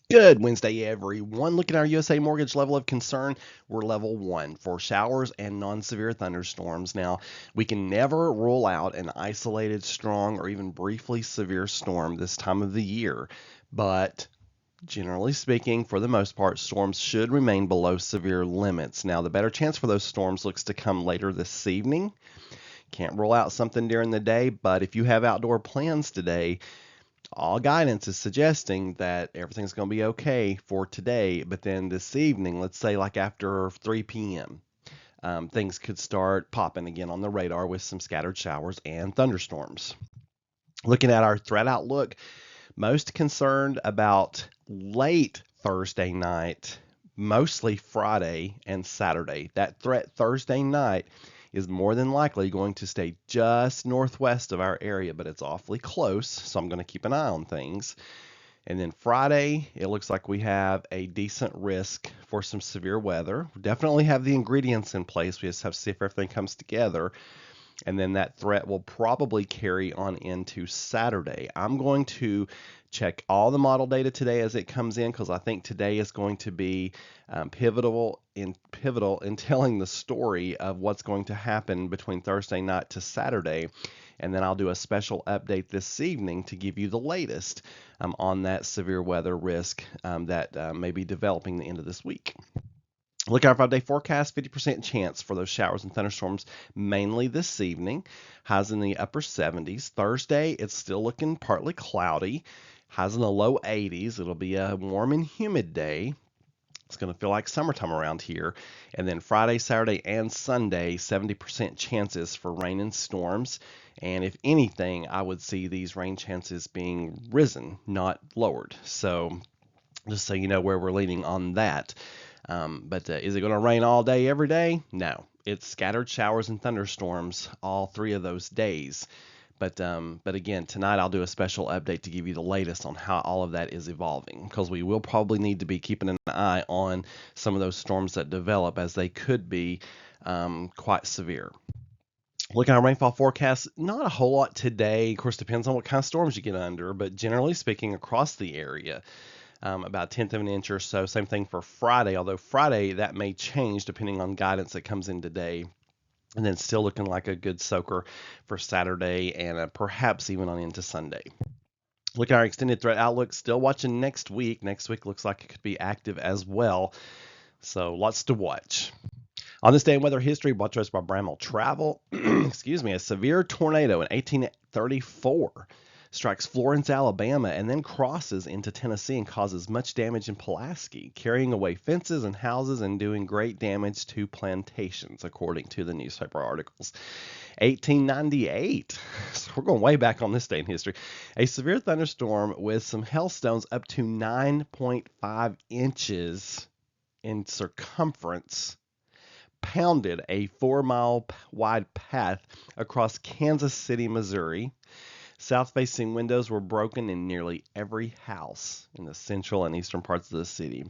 Good Wednesday, everyone. Look at our USA Mortgage level of concern. We're level 1 for showers and non-severe thunderstorms. Now, we can never rule out an isolated, strong, or even briefly severe storm this time of the year, but generally speaking, for the most part, storms should remain below severe limits. Now, the better chance for those storms looks to come later this evening. Can't rule out something during the day, but if you have outdoor plans today, all guidance is suggesting that everything's going to be okay for today, but then this evening, let's say like after 3 p.m., things could start popping again on the radar with some scattered showers and thunderstorms. Looking at our threat outlook, most concerned about late Thursday night, mostly Friday and Saturday. That threat Thursday night is more than likely going to stay just northwest of our area, but it's awfully close, so I'm going to keep an eye on things. And then Friday, it looks like we have a decent risk for some severe weather. We definitely have the ingredients in place. We just have to see if everything comes together. And then that threat will probably carry on into Saturday. I'm going to check all the model data today as it comes in because I think today is going to be pivotal in telling the story of what's going to happen between Thursday night to Saturday. And then I'll do a special update this evening to give you the latest on that severe weather risk that may be developing the end of this week. Look at our 5-day forecast, 50% chance for those showers and thunderstorms mainly this evening. Highs in the upper 70s. Thursday, it's still looking partly cloudy. Highs in the low 80s. It'll be a warm and humid day. It's going to feel like summertime around here. And then Friday, Saturday, and Sunday, 70% chances for rain and storms. And if anything, I would see these rain chances being risen, not lowered. So just so you know where we're leaning on that. But is it going to rain all day, every day? No. It's scattered showers and thunderstorms all 3 of those days. But again, tonight I'll do a special update to give you the latest on how all of that is evolving because we will probably need to be keeping an eye on some of those storms that develop as they could be quite severe. Looking at our rainfall forecast, not a whole lot today. Of course, depends on what kind of storms you get under, but generally speaking, across the area, about a tenth of an inch or so. Same thing for Friday, although Friday that may change depending on guidance that comes in today. And then still looking like a good soaker for Saturday and perhaps even on into Sunday. Look at our extended threat outlook. Still watching next week. Next week looks like it could be active as well. So lots to watch. On this day in weather history, brought to us by Bramall Travel, excuse me, a severe tornado in 1834 strikes Florence, Alabama, and then crosses into Tennessee and causes much damage in Pulaski, carrying away fences and houses and doing great damage to plantations, according to the newspaper articles. 1898, so we're going way back on this day in history, a severe thunderstorm with some hailstones up to 9.5 inches in circumference pounded a 4-mile wide path across Kansas City, Missouri. South-facing windows were broken in nearly every house in the central and eastern parts of the city.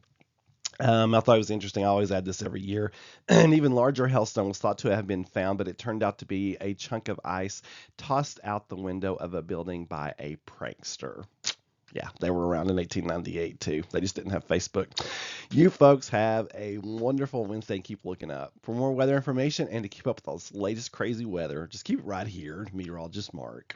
I thought it was interesting. I always add this every year. An even larger hailstone was thought to have been found, but it turned out to be a chunk of ice tossed out the window of a building by a prankster. Yeah, they were around in 1898 too. They just didn't have Facebook. You folks have a wonderful Wednesday and keep looking up. For more weather information and to keep up with all this latest crazy weather, just keep it right here. Meteorologist Mark.